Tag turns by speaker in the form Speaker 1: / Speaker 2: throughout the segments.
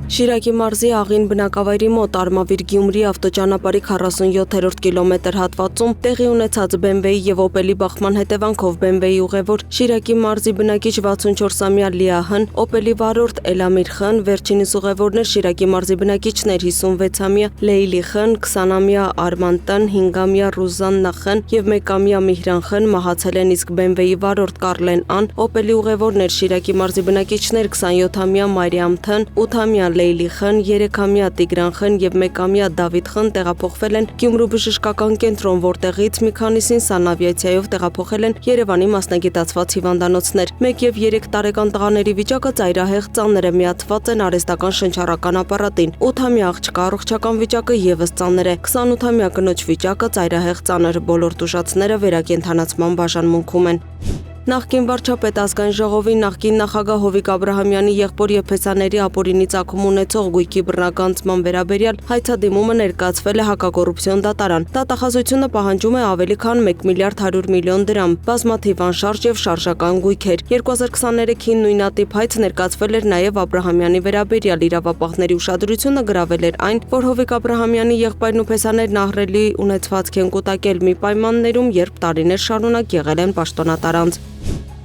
Speaker 1: Շիրակի մարզի Աղին բնակավայրի մոտ Արմավիր Գյումրի ավտոճանապարհի 47-րդ կիլոմետր հատվածում տեղի ունեցած BMW-ի եւ Opel-ի բախման հետևանքով BMW-ի ուղևոր Շիրակի մարզի բնակիչ 64-ամյա Լիահն, Opel-ի վարորդ Էլամիր Խն, վերջինիս ուղևորներ Շիրակի մարզի բնակիչներ 56-ամյա Լեյլի Խն, 20-ամյա Արման Տն, 5-ամյա Ռուզաննա Խն եւ 1-ամյա Միհրան Խն մահացել են, իսկ BMW-ի վարորդ Կարլեն Ան, Opel-ի ուղևորներ Շիրակի մարզի բնակիչներ 27-ամյա Մարիամ Թն, 8-ամյա Լեյլի Խն, 3-ամյա Տիգրան Խն եւ 1-ամյա Դավիթ Խն տեղափոխվել են Գյումրու բժշկական կենտրոն, որտեղից մի քանիսին սանավիացիայով տեղափոխել են Երևանի մասնագիտացված հիվանդանոցներ։ 1 եւ 3 տարեկան տղաների վիճակը ծայրահեղ ծանր է, միացված են արհեստական շնչառական ապարատին։ 8-ամյա աղջկա առողջական վիճակը եւս ծանր է։ 28-ամյա կնոջ վիճակը ծայրահեղ ծանր, բոլոր տուժածները վերակենդանացման բաժանմունքում են։ Նախկին վարչապետ ազգային ժողովի նախկին նախագահ Հովիկ Աբրահամյանի եղբոր եւ փեսաների ապօրինի ծագում ունեցող գույքի բռնականացման վերաբերյալ հայցադիմումը ներկայացվել է հակակոռուպցիոն դատարան։ Դատախազությունը պահանջում է ավելի քան 1 միլիարդ 100 միլիոն դրամ, բազմաթիվ անշարժ եւ շարժական գույքեր։ 2023-ին նույնատիպ հայց ներկայացվել էր նաեւ Աբրահամյանի վերաբերյալ, իրավապահների ուշադրությունը գրավել էր այն, որ Հովիկ Աբրահամյանի եղբայրն ու փեսաներն ահռելի ունեցվածք են կուտակել մի պայմաններում, երբ տարիներ շարունակ եղել են պաշտոնատար անձ։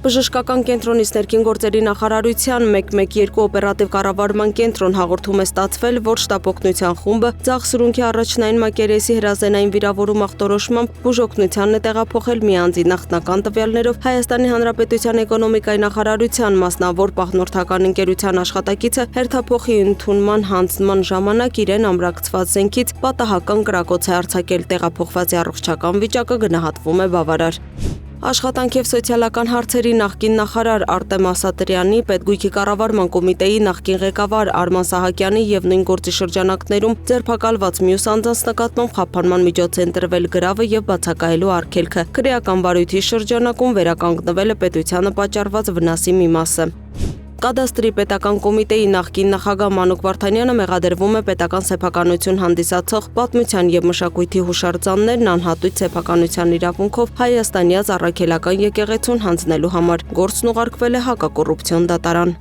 Speaker 1: Բժշկական կենտրոնից ներքին գործերի նախարարության 112 օպերատիվ կառավարման կենտրոն հաղորդում է ստացվել, որ շտապօգնության խումբը ձախ սրունքի առաջնային մակերեսի հրազենային վիրավորում ախտորոշմամբ բուժօգնությանն է տեղափոխել մի անձի նախնական տվյալներով Հայաստանի Հանրապետության էկոնոմիկայի նախարարության մասնավոր պահնորդական ընկերության աշխատակիցը հերթափոխի ընդունման հանձնման ժամանակ իրեն ամրացված զենքից պատահական կրակոց է արձակել, տեղափոխվածի առողջական վիճակը գնահատվում է բավարար։ Աշխատանք եւ սոցիալական հարցերի նախկին նախարար Արտեմ Ասատրյանի, Պետգույքի կառավարման կոմիտեի նախկին ղեկավար Արման Սահակյանի եւ նույն գործի շրջանակներում ձերբակալված մյուս անձանց նկատմամբ խափանման միջոց է ընտրվել գրավը եւ բացակայելու արգելքը։ Քրեական վարույթի շրջանակում վերականգնվել է պետությանը պատճառված վնասի մի մասը։ Կադաստրի պետական կոմիտեի նախկին նախագահ Մանուկ Վարդանյանը մեղադրվում է պետական սեփականություն հանդիսացող պատմության եւ մշակույթի հուշարձաններն անհատույց սեփականության իրավունքով հայաստանյաց առաքելական եկեղեցուն հանձնելու համար։ Գործն ուղարկվել է հակակոռուպցիոն դատարան։